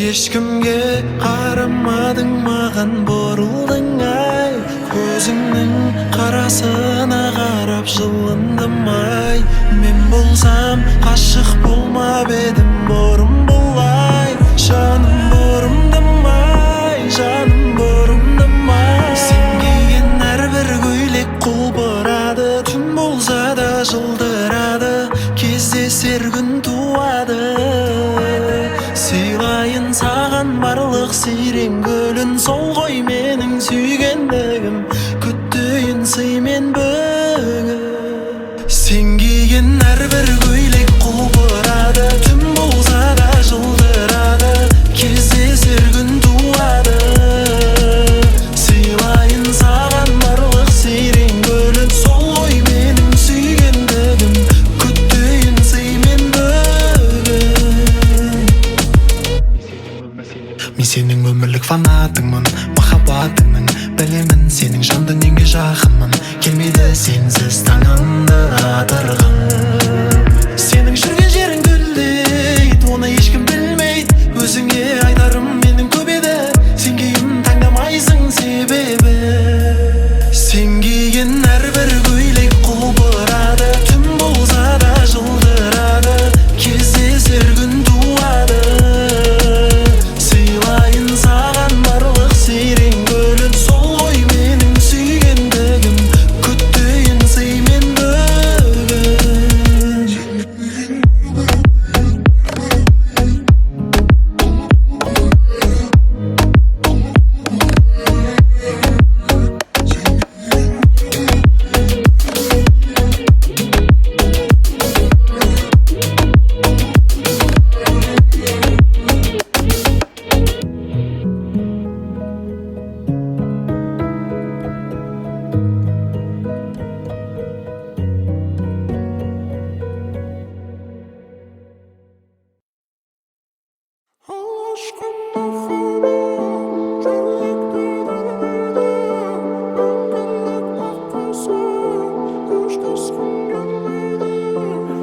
Ешкімге қарамадың, маған бұрылдың ай. Көзіңнің қарасына қарап жылындым ай. Мен болсам ғашық болмап едім бұрын бұлай. Жаным бұрындым ай, жаным бұрындым ай. Сен киген әрбір көйлек құлпырады, түн болса да жылдырады, кездесер күн туады. Сыйлайын саған барлық сирен гүлін, сол ғой менің сүйгендігім, күттейін сыймен бүгін. Сен киген әрбір көйлек құлпырады, түн болса да жылдырады, кездесер күн туады. Сыйлайын саған барлық сирен гүлін, сол ғой менің сүйгендігім, күттейін сыймен бүгін. Мен сенің өмірлік фанатыңмын, махаббатыңның білемін, сенің жан дүниеңе жақынмын. Келмейді сенсіз таңымды атырғым. Сенің жүрген жерің гүлдейді, оны ешкім білмейді. Өзіңе айтарым менің көп еді, сен кейін таңдамайсың себебі. Сен киген әрбір көйлек құлпырады, түн болса да жылдырады, кездесер күн туады. Сыйлайын саған барлық сирен гүлін, сол ғой менің сүйгендігім, күттейін сыймен бүгін.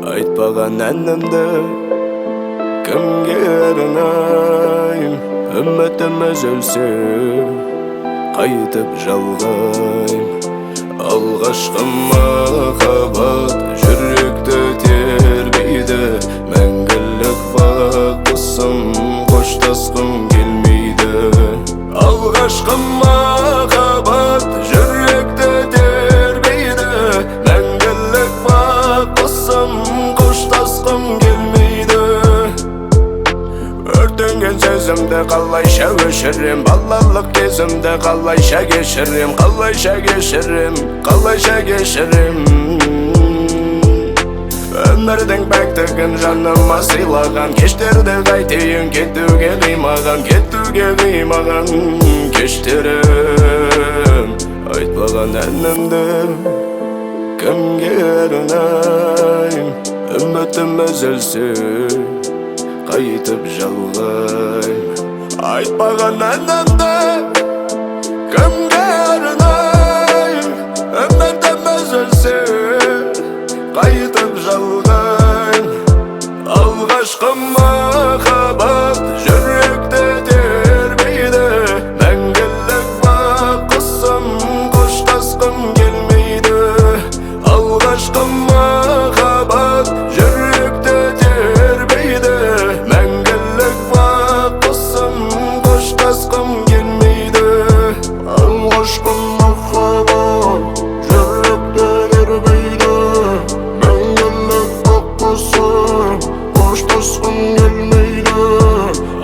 Айтпаған әнімді кімге арнайым, үмітім үзілсе қайтып жалғайым. Алғашқы махаббат жүректі тербейді, мәңгілік бақытсым қоштасқым келмейді. Алғашқы махаббат жүректі тербейді, мәңгілік бақытсым қоштасқым келмейді. Өртенген сезімді қалайша өшірем, балалық кезімді қалайша кешірем, қалайша кешірем, қалайша кешірем. Өмірдің пәктігін жаныма сыйлаған, кештерді қайтейін, кетуге қимаған, кетуге қимаған кештерім. Айтпаған әнімді кімге арнайым, үмітім үзілсе қайтып жалғайым. Айтпаған әнімді кімге арнайым, үмітім үзілсе қайтып жалғайым. Алғашқы махаббат жүректі тербейді, мәңгілік бақытсым қоштасқым келмейді. Алғашқы махаббат жүректі тербейді, мәңгілік бақытсым қоштасқым келмейді. Алғашқы махаббат жүректі тербейді, мәңгілік бақытсым қоштасқым келмейді.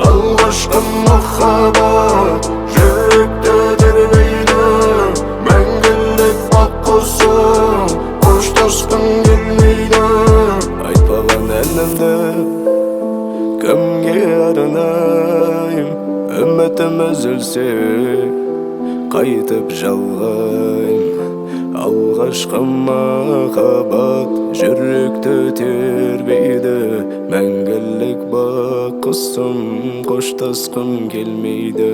Алғашқы махаббат жүректі тербейді, мәңгілік бақытсым қоштасқым келмейді. Айтпаған әнімді кімге арнайым, үмітім үзілсе қайтып жалғайым. Алғашқы махаббат жүректі тербейді, мәңгілік бақытсым қоштасқым келмейді.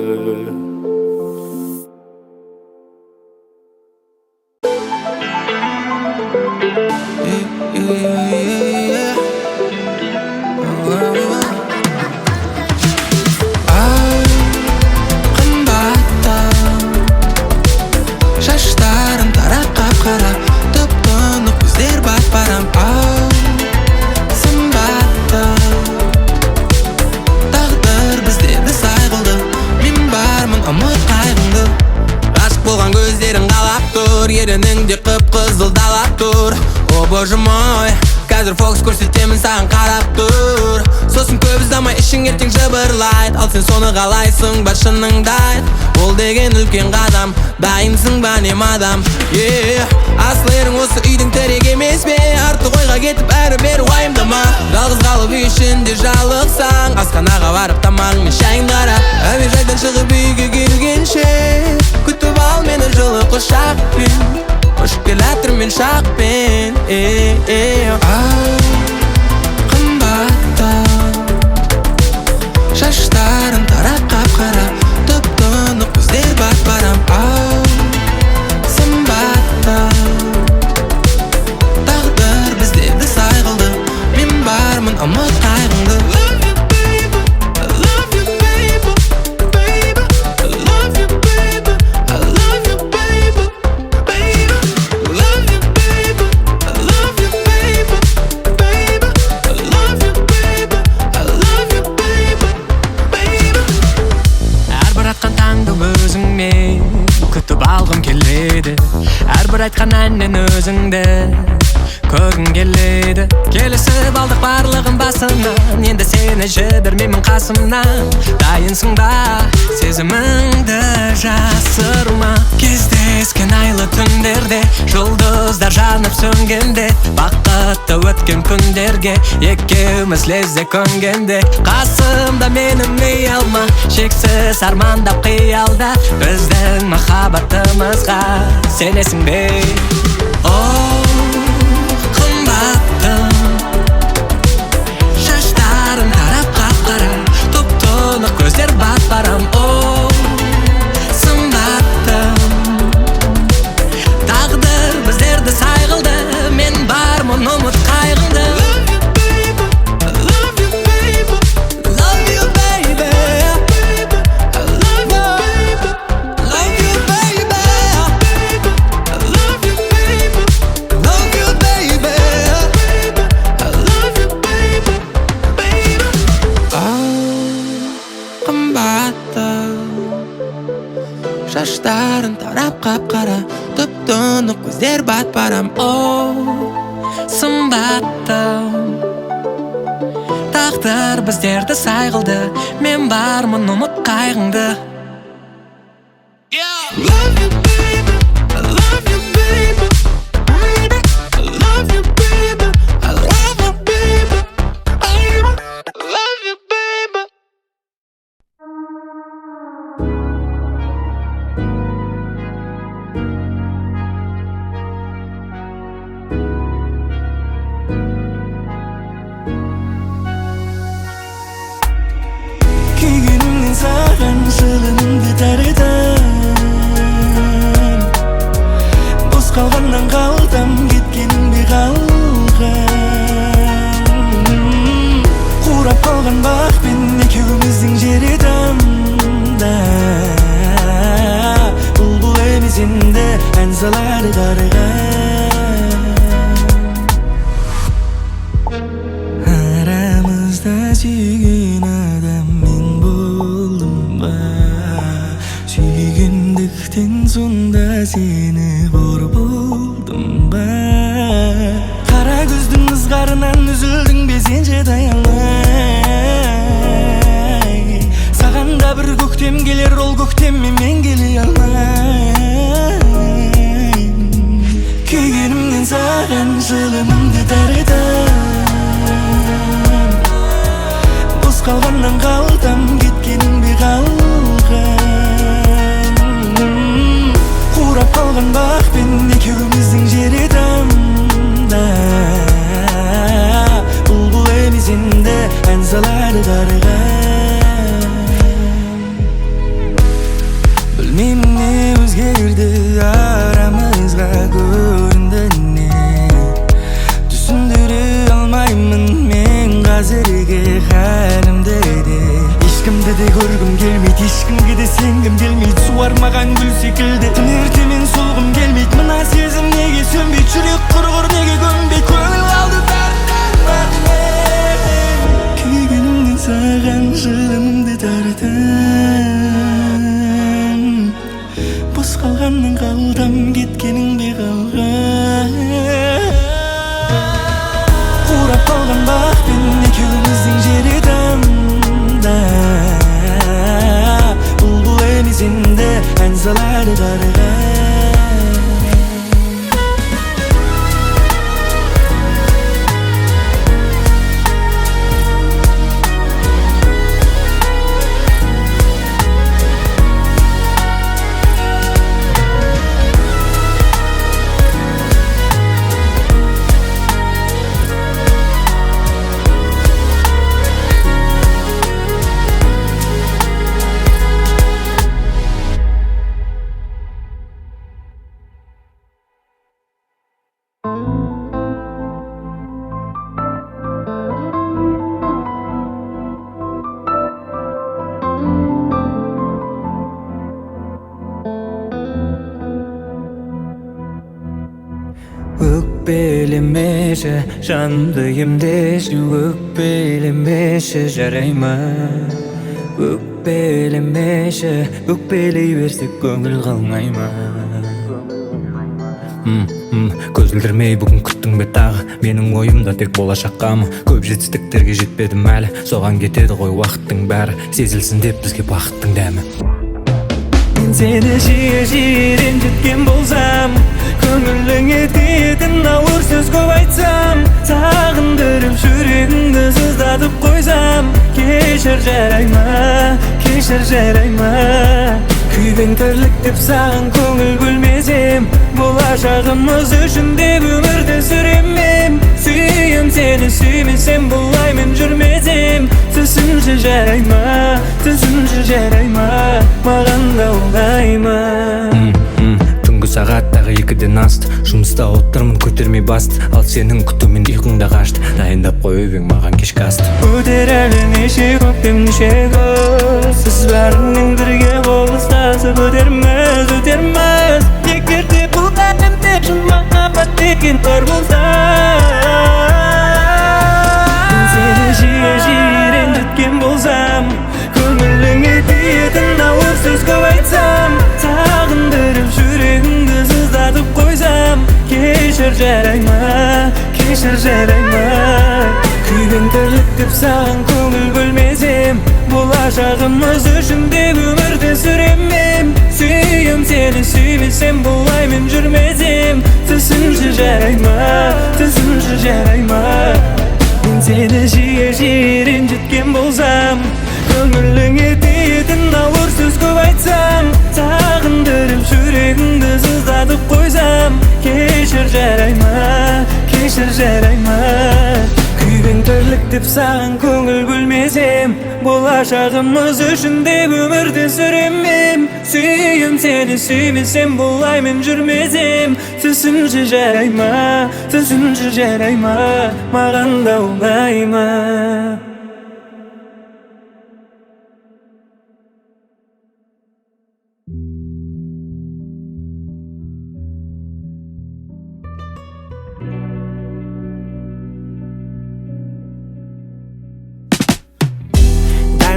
yerинingде кып-кызыл дала тур. О боже мой, қазір фокус көрсетемін саған қарап тұр. Сосын көп ұзамай ішің ертең жыбырлайд. Ал сен соны қалайсың ба шыныңды айт. Ол деген үлкен қадам, дайынсың ба не мадам? Асыл ерің осы үйдің тірек емес пе? Артық ойға кетіп әрі-бері уайымдама. Жалғыз қалып үй ішінде жалықсаң, асханаға барып тамағың мен шайын қарап, әуежайдан шығып үйге келгенше күтіп ал мені жылы құшақпен. Қош келатыр мен шақпен. Қымбаттау шаштарың тарап қап-қара, тұп-тұнық көздер бат-барам. Сымбаттау тағдыр біздерді сай қылды, мен бармын ұмыт қайғыңды. Күтіп алғым келеді, әрбір айтқан әннен өзіңді көргім келеді. Келісіп алдық барлығын басынан, енді сені жібермеймін қасымнан. Дайынсың ба сезіміңді жасырма. Кездескен айлы түндерде, жұлдыздар жанып сөнгенде, бақытты өткен күндерге екеуміз лезде көнгенде. Қасымда менің ұялма, шексіз армандап қиялда, біздің махаббатымызға сенесің бе? Қымбаттым шаштарың тарап қап-қара, тұп-тұнық көздер бат-барам. Сымбаттым тағдыр біздерді сай қылды, мен бармын ұмыт қайғыңды. Шаштарың тарап қап-қара, тұп-тұнық көздер бат-барам. Сымбаттау тағдыр біздерді сай қылды, мен бармын ұмыт қайғыңды. Саған жылымды тарыдым, бос қалғаннан қалтам кеткеніңде қалған. Қурап қалған бақпен екеуміздің жері тамда, бұлбұл емес енді ән салады қарған. Арамызда сүйген адам мен болдым ба, сүйгендіктен сонда сені қор болдым ба. Қара көздің ызғарынан үзілдің бе сен шыдай алмай, саған да бір көктем келер, ол көктеммен мен келе алмайм. Күйгенімнен саған жылымды тарыдым, бос қалғаннан қалтам кеткеніңде қалған. Қурап қалған бақпен екеуміздің жері тамда, бұлбұл емес енді ән салады қарған. Білмеймін не өзгерді арамызға, көрінді не, түсіндіре алмаймын мен қазірге хәлімді де. Ешкімді де көргім келмейді, ешкімге де сенгім келмейді, суармаған гүл секілді түн ертемен солғым келмейді. Өкпелемеші, жанымды емдеші, өкпелемеші, жарай ма? Өкпелемеші, өкпелей берсек көңіл қалмай ма? Көзілдірмей бүгін күттің бе тағы, менің ойымда тек болашаққа ма? Көп жетістіктерге жетпедім әлі, соған кетеді ғой уақыттың бәрі, сезілсін деп бізге бақыттың дәмі. Мен сені жиі ренжіткен болсам, көңіліңе тиетін ауыр сөз көп айтсам, сағындырып жүрегіңді сыздатып қойсам, кешір жарай ма, кешір жарай ма? Күйбең тірлік деп саған көңіл бөлмесем, болашағымыз үшін деп өмірді сүремем. Сүйем сені, сүймесем бұлай мен жүрмесем, түсінші жарай ма, түсінші жарай ма? Маған да оңай ма? Түнгі сағаттағы 2-ден асты, жұмыста отырмын көтермей басты, ал сенің күтумен ұйқыңда қашты, дайындап қойып ең маған кешкі асты. Өтер әлі неше көктем неше күз, біз бәрінен бірге қол ұстасып өтерміз, өтерміз. Егер де бұл әлемде шын махаббат деген бар болса, мен сені жиі ренжіткен болсам, көңіліңе тиетін ауыр сөз көп айтсам, сағындырып жүрегіңді сыздатып қойсам, кешір жарай ма, кешір жарай ма? Күйбең тірлік деп саған көңіл бөлмесем, болашағымыз үшін деп өмірді сүремем. Сүйем сені, сүймесем бұлай мен жүрмесем, түсінші жарай ма, түсінші жарай ма? Мен сені жиі ренжіткен болсам, көңіліңе тиетін ауыр сөз көп айтсам, сағындырып жүрегіңді сыздатып қойсам, кешір жарай ма, кешір жарай ма? Күйбең тірлік деп саған көңіл бөлмесем, болашағымыз үшін деп өмірді сүремем. Сүйем сені, сүймесем бұлай мен жүрмесем, түсінші жарай ма, түсінші жарай ма? Маған да оңай ма?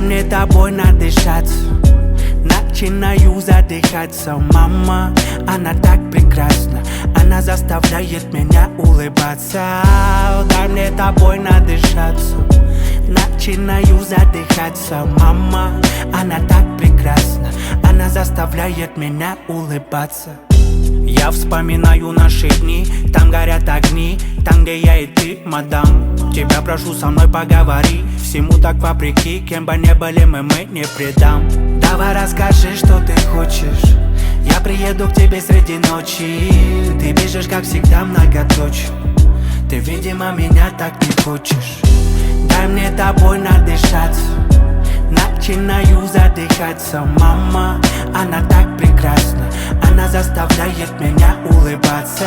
Мне тобой надышаться, начинаю задыхаться. Мама, она так прекрасна, она заставляет меня улыбаться. Дай мне тобой надышаться, начинаю задыхаться. Мама, она так прекрасна, она заставляет меня улыбаться. Я вспоминаю наши дни, там горят огни, там, где я и ты, мадам. Тебя прошу, со мной поговори, всему так вопреки, кем бы не были мы не предам. Давай расскажи, что ты хочешь, я приеду к тебе среди ночи. Ты бежишь, как всегда, многоточие, ты, видимо, меня так не хочешь. Дай мне тобой надышаться, начинаю задыхаться. Мама, она так прекрасна, она заставляет меня улыбаться.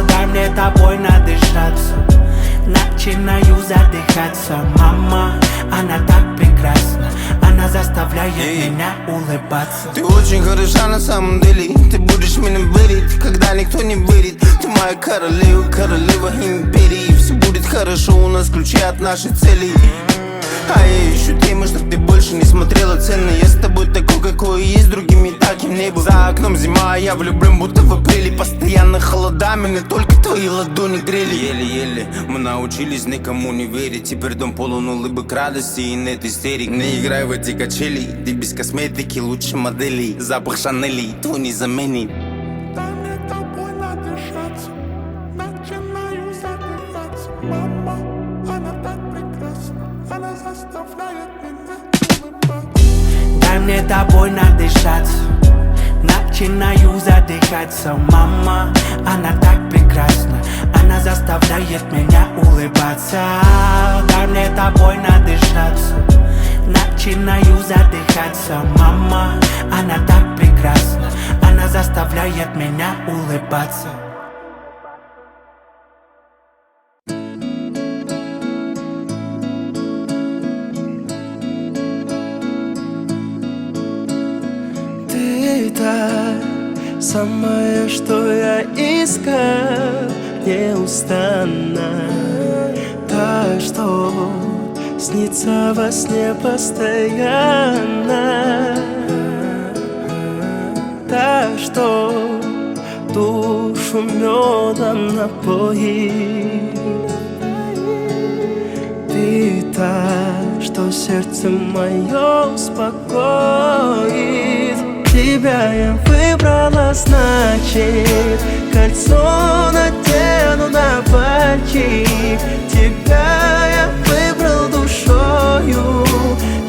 Дай мне тобой надышаться, начинаю задыхаться. Мама, она так прекрасна, она заставляет меня улыбаться. Ты очень хороша на самом деле, ты будешь меня верить, когда никто не верит. Ты моя королева, королева империи. Все будет хорошо, у нас ключи от нашей цели. А я ищу темы, чтоб ты больше не смотрела цены. Я с тобой такой, какой есть, другими таким не был. За окном зима, а я влюблен, будто в апреле. Постоянно холода, меня только твои ладони грели. Еле-еле мы научились никому не верить. Теперь дом полон улыбок, радости и нет истерик. Не играй в эти качели, ты без косметики лучше моделей. Запах Шанели, твой не заменит. Дай мне тобой надышаться, начинаю задыхаться. Мама, она так прекрасна, она заставляет меня улыбаться. Дай мне тобой надышаться, начинаю задыхаться. Мама, она так прекрасна, она заставляет меня улыбаться. Дай мне тобой надышаться, начинаю задыхаться. Мама, она так прекрасна, она заставляет меня улыбаться. Ты та самое, что я искал. неустанно. Та, что снится во сне постоянно. Та, что душу медом напоит. Ты та, что сердце мое успокоит. Тебя я выбрала, значит, кольцо надену на пальчик. Тебя я выбрал душою,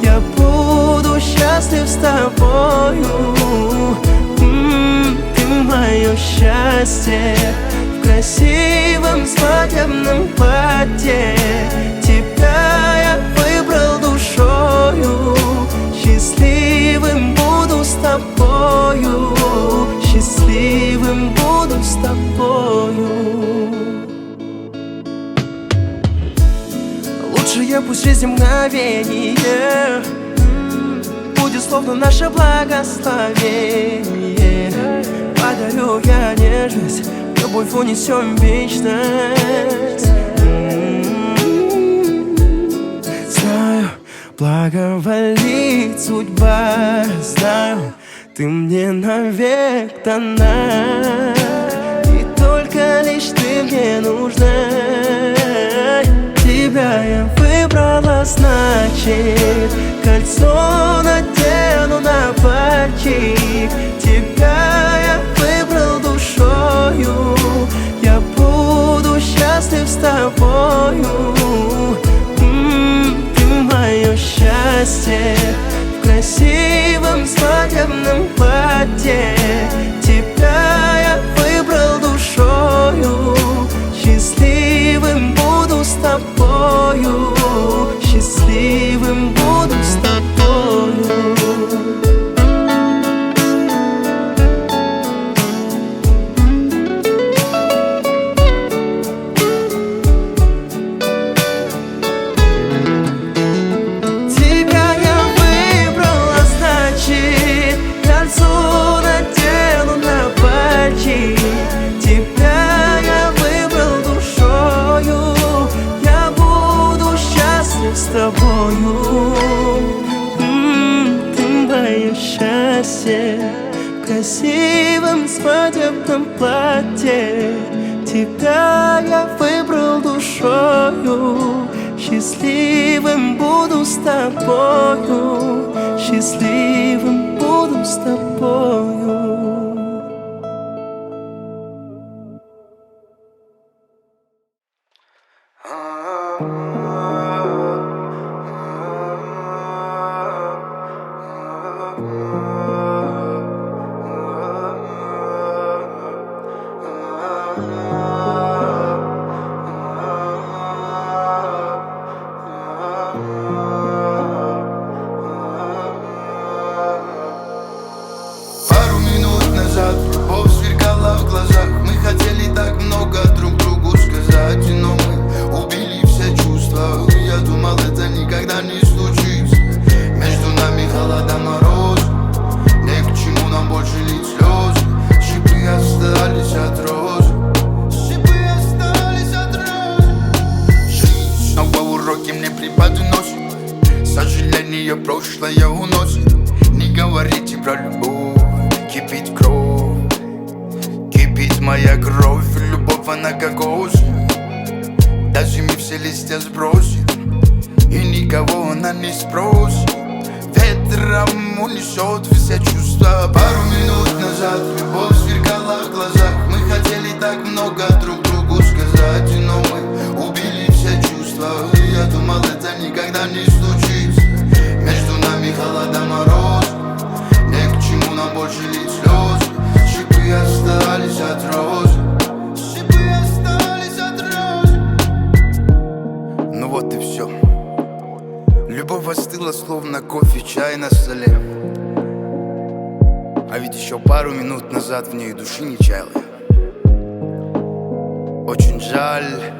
я буду счастлив с тобою. Ты мое счастье в красивом свадебном платье. Тебя я выбрал душою, счастливым буду с тобою. Счастливым буду с тобою. Лучшее пусть жизни мгновение будет словно наше благословение. Подарю я нежность, любовь унесем в вечность. Знаю, благоволит судьба. Знаю, ты мне навек дана, и только лишь ты мне нужна. Тебя я выбрала, значит, кольцо надену на пальчик. Тебя я выбрал душою, я буду счастлив с тобою. Ты мое счастье в красивом свадебном платье. Тебя я выбрал душою, счастливым буду с тобою. Счастливым буду с тобою. Ты мое счастье в красивом свадебном платье. Тебя я выбрал душою, счастливым буду с тобою. Счастливым буду с тобою. Прошлое уносит. Не говорите про любовь, кипит кровь, кипит моя кровь. Любовь она как осень, даже мы все листья сбросим, и никого она не спросит. Ветром унесет все чувства. Пару минут назад любовь сверкала в глазах. Мы хотели так много друг другу сказать, но мы убили все чувства. Я думал, это никогда не случится. Между нами холода, мороз, не к чему нам больше лить слезы. Шипы остались от роз, шипы остались от роз. Ну вот и все. Любовь остыла, словно кофе, чай на столе. А ведь еще пару минут назад в ней души не чаяла. Очень жаль,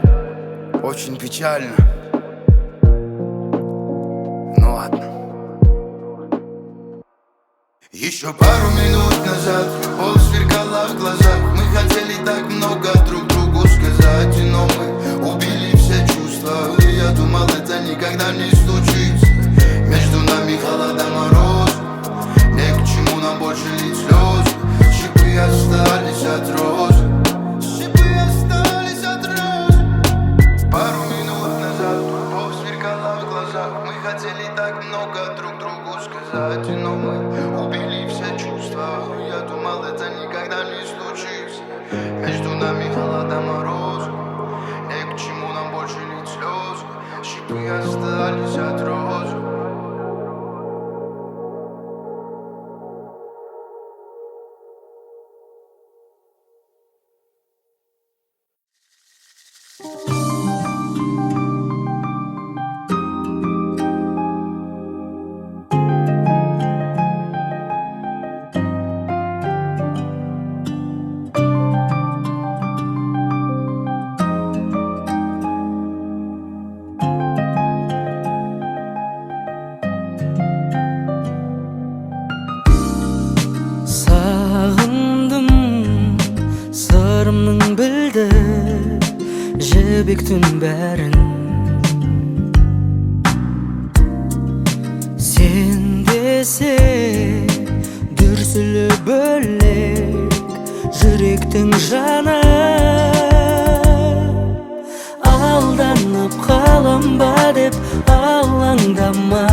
очень печально. Ну ладно. Еще пару минут назад любовь сверкала в глазах. Мы хотели так много друг другу сказать. Сағындым сырымның білді жібектің бәрін. Сен десе дүрсілі бөлек жүректің жаны. Алданып қалам ба деп алаңдама,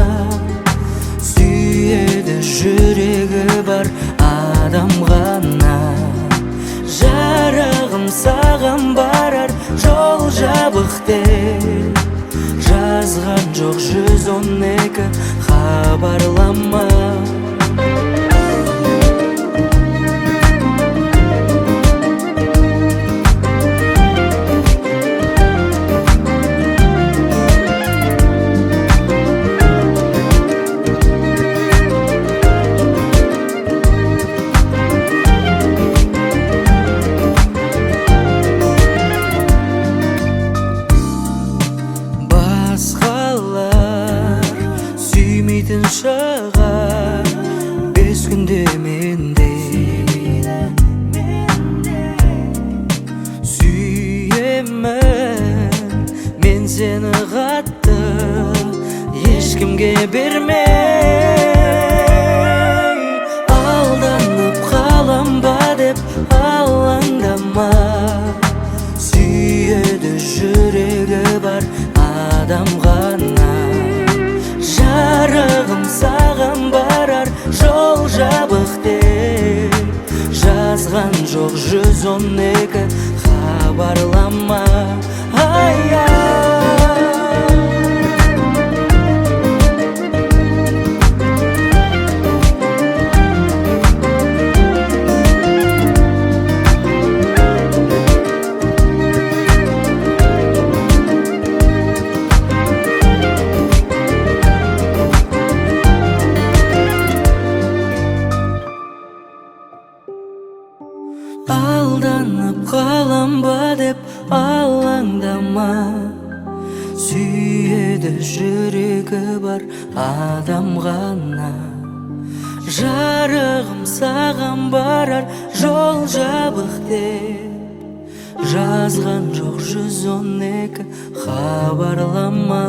сүйеді жүрегі бар адам ғана. Жарығым саған барар жол жабық деп жазған жоқ 112 хабарлама. Шығар 5 күнде менде сүйемін мен сені қатты, ешкімге бермей. Алданып қалам ба деп алаңдама, сүйеді жүрегі бар адам ғана. Жарығым саған барар жол жабық деп жазған жоқ 112 хабарлама. Алданып қалам ба деп алаңдама, сүйеді жүрегі бар адам ғана. Жарығым саған барар жол жабық деп жазған жоқ 112 хабарлама.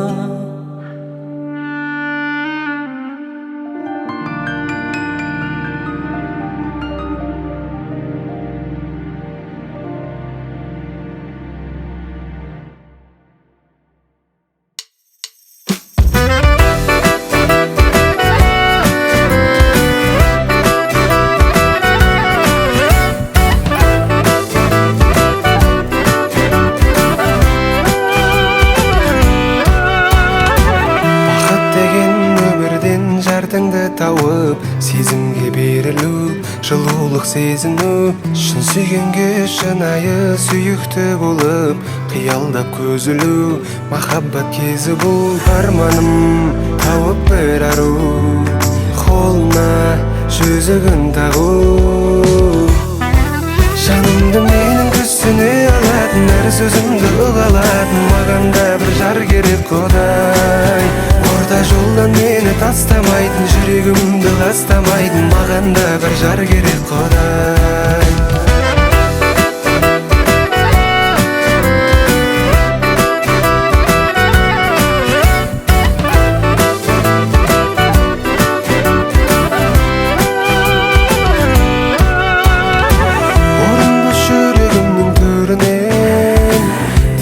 Тауып сезімге берілу, жылулық сезіну, шын сүйгенге шынайы сүйікті болып, қиялдап көз ілу, махаббат кезі бұл. Арманым тауып бір ару, қолына жүзігін тағу. Жанымды менің күсіне алатын, әр сөзімді ұғалатын, маған да бір жар керек Құдай. Орта жолдан мені тастамайтын, жүрегімді ластамайтын, маған да бір жар керек Құдай. Орынбас жүрегімнің төрінен,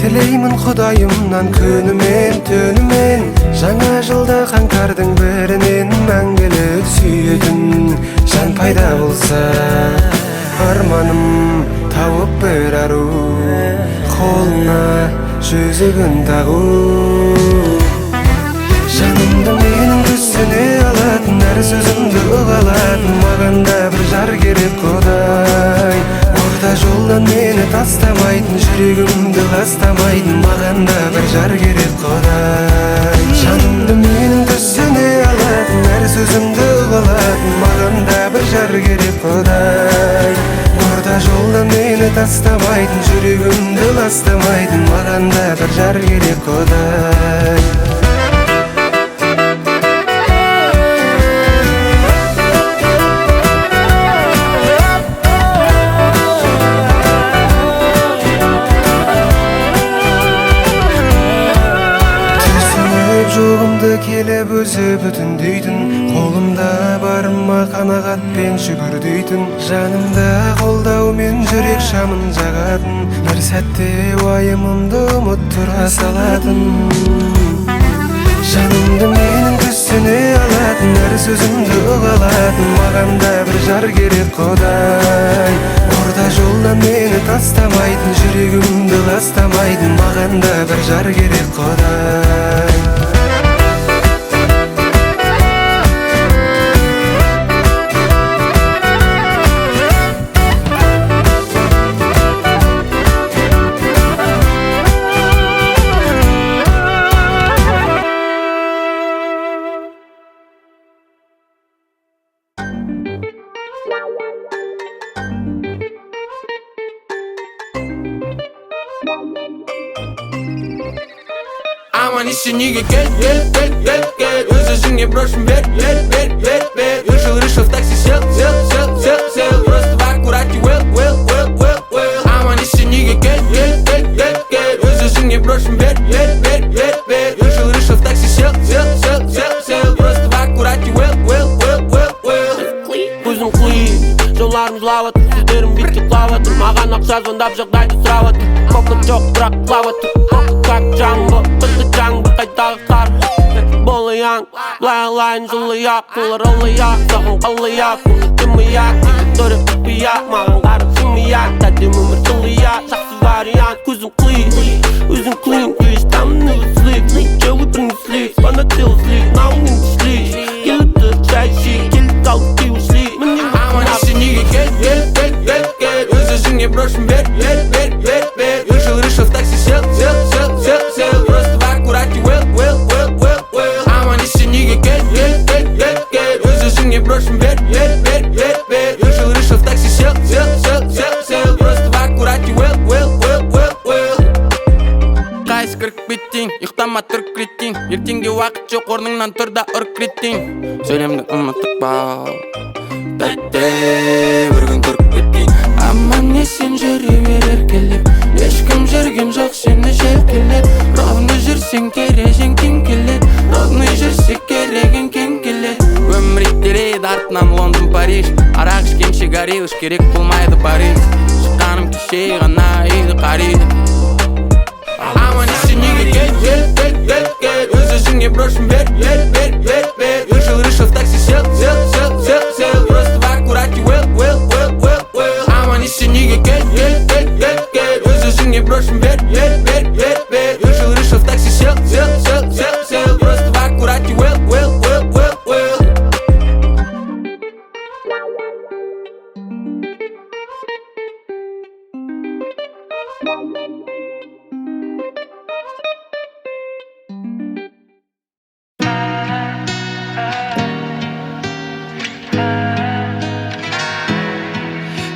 тілеймін Құдайымнан күнімен түнімен. Жаңа жылда қаңтардың бірінен мәңгілік сүйетін жан пайда болса. Арманым тауып бір ару, қолына жүзігін тағу. Жанымды менің күсіне алатын, әр сөзімді ұғалатын, маған да бір жар керек Құдай. Орта жолдан мені тастамайтын, жүрегімді ластамайтын, маған да бір жар керек Құдай. Жанымды менің түсіне алатын, әр сөзімді ұғалатын, маған да бір жар керек Құдай. Орта жолдан мені тастамайтын, жүрегімді ластамайтын, маған да бір жар керек Құдай. Жоғымды келіп өзі бүтіндейтін, қолымда барыма қанағатпен шүгір дейтін, жанымда қолдаумен жүрек шамын жағатын, бір сәтте уайымымды ұмыттыра салатын. Жанымды менің түсіне алатын, әр сөзімді ұғалатын, маған да бір жар керек Құдай. Орта жолдан мені тастамайтын, жүрегімді ластамайтын, маған да бір жар керек Құдай. Аман еще неге кел, өз өзіңе брошын бер. Решил в такси сел. Просто в аккурате well. Аман еще неге кел, өз өзіңе брошын бер. Решил в такси сел. Просто в аккурате well. Көзім қиын, жоларым жылаватыр, сөздерім бетке құлаватыр, маған ақша звондап жағдайды сұраватыр. Қоқыт жоқ бірақ құлаватыр, как Джанго, қызды Джанго қайдағы қар. Болайан, былай алайын жылы-ақ, қылыр олай-ақ, саған қалай-ақ, бұны демей-ақ, тегі түрі құпия-ақ, маған қарып жымей-ақ, тәдем өмір жылы-ақ, жақсы вариант. Көзім қиын, өзім қиын, you just tell me never sleep, че вы принесли, понател sleep, now I'm in the sleep, келді жайши, келді алды ушли. Аман еще неге кел, өз өзіңе брошын бер. Решил в такси сел. Просто в аккурате well. Аман еще неге кел, өз өзіңе брошын бер. Решил в такси сел. Просто в аккурате well. Қайсы кіріп кеттің, ұйықтама тұрып кеттің, ертеңге уақыт жоқ, орныңнан тұр да ұрып кеттің. Сөйлемді ұмытып бал, тәтті бір күн көріп кеттің. Аман есен жүре бер еркелеп, ешкім жүрген жоқ сені жеркелеп. Ровны жүрсең кережең кең келет, ровны жүрсе керегең кең келет. Өмір иттерейді артынан Лондон, Париж, арақ ішкенше горилыш, керек болмайды Париж. Шыққаным кеше ғана үйді қариды. Аман еще неге кел, өз өзіңе брошын бер. Решил в такси сел. Просто в аккурате well. Аман еще неге кел, өз өзіңе брошын бер. Решил в такси сел. Просто в аккурате well.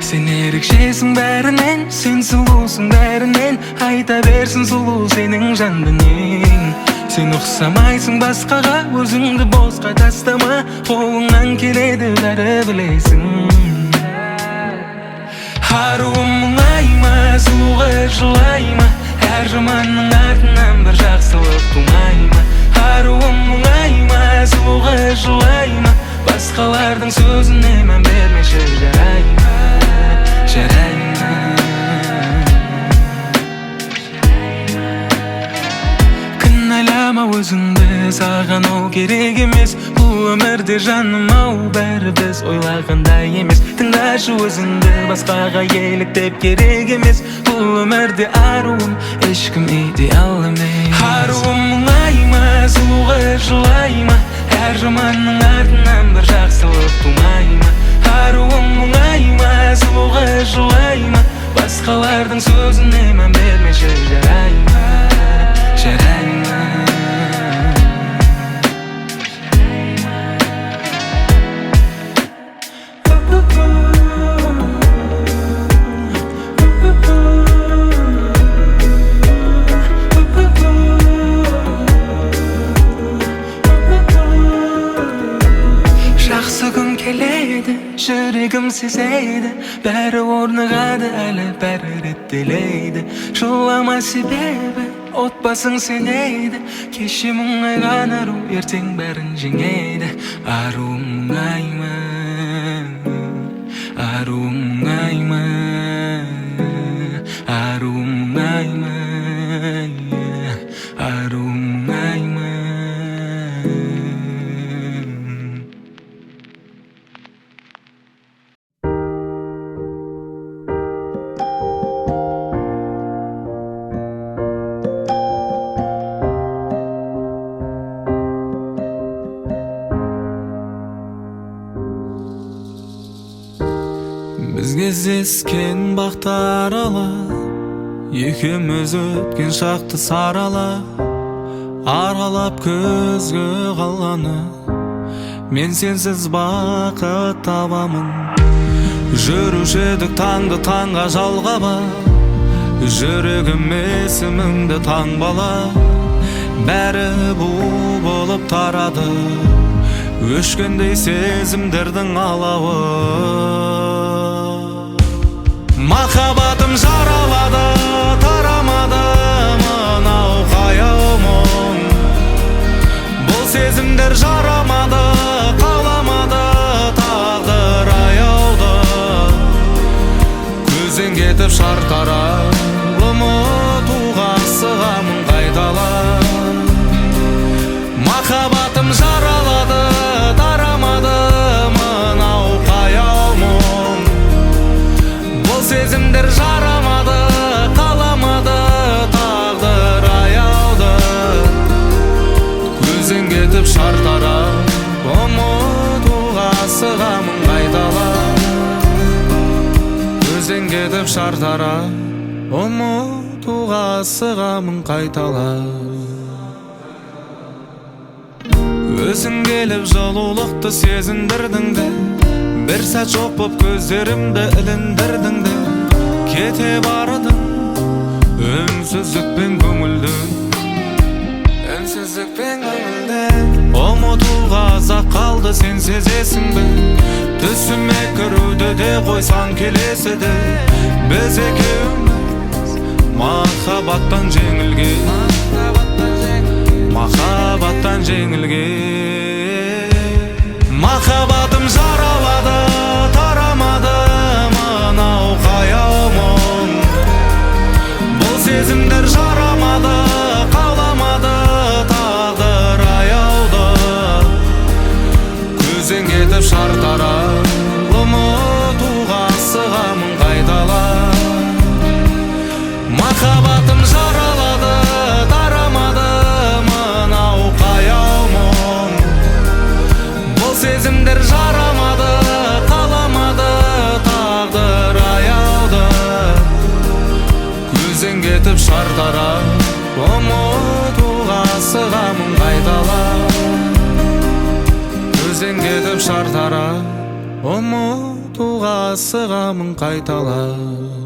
Sen ерекшесің бәрінен, сен сұлусың бәрінен, айта берсін сұлу сенің жан дүниең. Сен ұқсамайсың басқаға, өзіңді босқа тастама, қолыңнан келеді бәрі білесің. Аруым мұңайма, сұлуға жылайма, әр жаманның артынан бір жақсылық тумайма. Аруым мұңайма, сұлуға жылайма, басқалардың сөзіне мән бермеші жарайма. Кінәлама өзіңді, саған ол керек емес. Бұл өмірде жаным ау, бәрі біз ойлағандай емес. Тыңдашы өзіңді, басқаға еліктеп керек емес. Бұл өмірде аруым, ешкім идеал емес. Аруым мұңайма, сұлуға жылайма, әр жаманның артынан бір жақсылық тумайма. Аруым мұңайма, сұлуға жылайма, Басқалардың сөзіне мән бермеші жарайма, жарайма. Жақсы күн келеді, жүрегім сезеді, бәрі орнығады, әлі бәрі реттелейді. Жылама себебі, отбасың сенейді, кеше мұңайған ару, ертең бәрін жеңейді. Аруым мұңайма, аруым мұңайма, аруым мұңайма, аруым мұңайма. Біз кездескен бақты аралап, екеуміз өткен шақты саралап, аралап көзге қалғаны, мен сенсіз бақыт табамын. Жүруші едік таңды таңға жалғап, жүрегім есіміңді таңбалап, бәрі бұ болып тарады, өшкендей сезімдердің алауы. Махаббатым жаралады, тарамады мынау қаяу мұң. Бұл сезімдер жарамады, қаламады тағдыр аяуды. Көзден кетіп шартарап, ұмытуға асығамын қайталап. Махаббатым жаралады, тарамады мынау қаяу мұң. Бұл сезімдер жарамады, қаламады тағдыр аяуды. Көзден кетіп шартарап, ұмытуға асығамын қайталап. Көзден кетіп шартарап, ұмытуға асығамын қайталап. Өзің келіп жылулықты сезіндірдің де, бір сәт жоқ боп көздерімді іліндірдің де. Кете бардың үнсіздікпен көңілдің, үнсіздікпен көңілдің. Ұмытуға азап қалды сен сезесің бе, түсіме кіруді де қойсаң келесі де. Біз екеуміз махаббаттан жеңілген, махаббаттан жеңілген. Махаббатым жаралады, тарамады мынау қаяу мұң. Бұл сезімдер жарамады, қаламады тағдыр аяуды. Көзден кетіп шартарап, ұмытуға асығамын қайталап. Махаббатым жаралады, тарамады мынау қаяу мұң. Бұл сезімдер жарамады, қаламады тағдыр аяуды. Көзден кетіп шартарап, ұмытуға асығамын қайталап. Көзден кетіп шартарап, ұмытуға асығамын қайталап.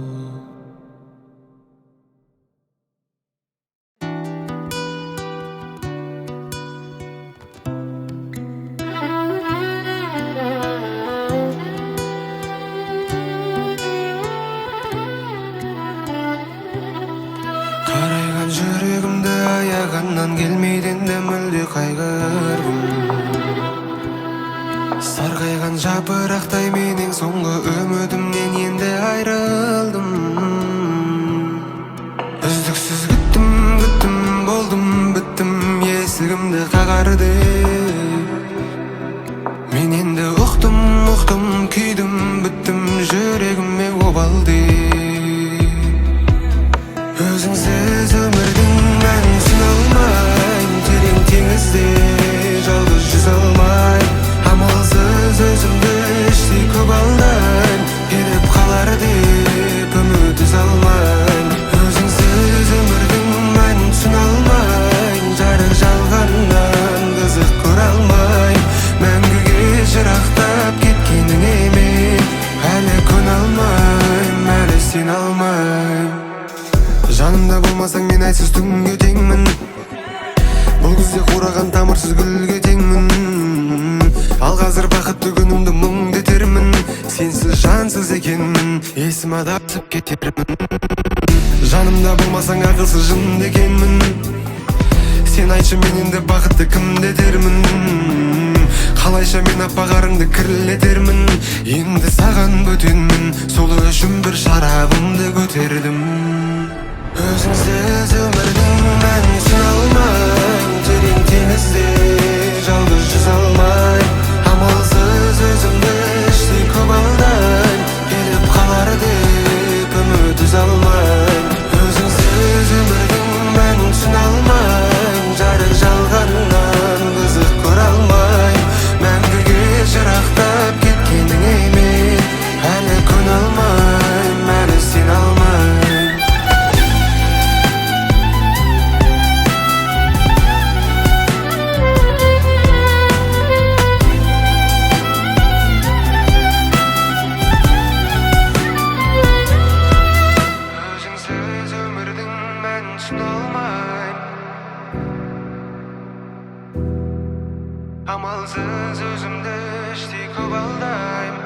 жүрегімді аяғаннан келмейді енді мүлде қайғырғым. Сарғайған жапырақтай менің соңғы үмітімнен енді айрылдым. Үздіксіз күттім, болдым, біттім, есігімді қағарды. Мен енді ұқтым, күйдім, біттім, жүрегіме обалды. Өзіңсіз өмірдің мәнін түсіне алмайм, терең теңізде жалғыз жүзе алмайм. Амалсыз өзімді іштей көп алдайм, келіп қалар деп үміт үзе жанымда болмасаң мен айтсыз түнге теңмін. Бұл күзде қураған тамырсыз гүлге теңмін. Ал қазір бақытты күнімді мұңдетермін. Сенсіз жансыз екенмін, есім адасып кетермін. Жанымда болмасаң ақылсыз жынды екенмін. Сен айтшы мен енді бақытты кімді етермін. Қалайша мен аппағарыңды кірлетермін. Енді саған бөтенмін, сол үшін бір шарабымды көтердім. Өзіңсіз өмірдің мәнін түсіне алмай, терең теңізде жалғыз жүзе алмай, амалсыз өзімді іштей көп алдай, келіп қалар деп үміт үзе алмай. Өзіңсіз өмірдің мәнін түсіне алмай, жарық жалғаннан қызық көре алмай, мәңгіге жырақтап кеткеніңе мен әлі көне алмайм, әлі сене алмайм. Өзіңсіз өмірдің мәнін түсіне алмайм, амалсыз өзімді іштей көп алдайм.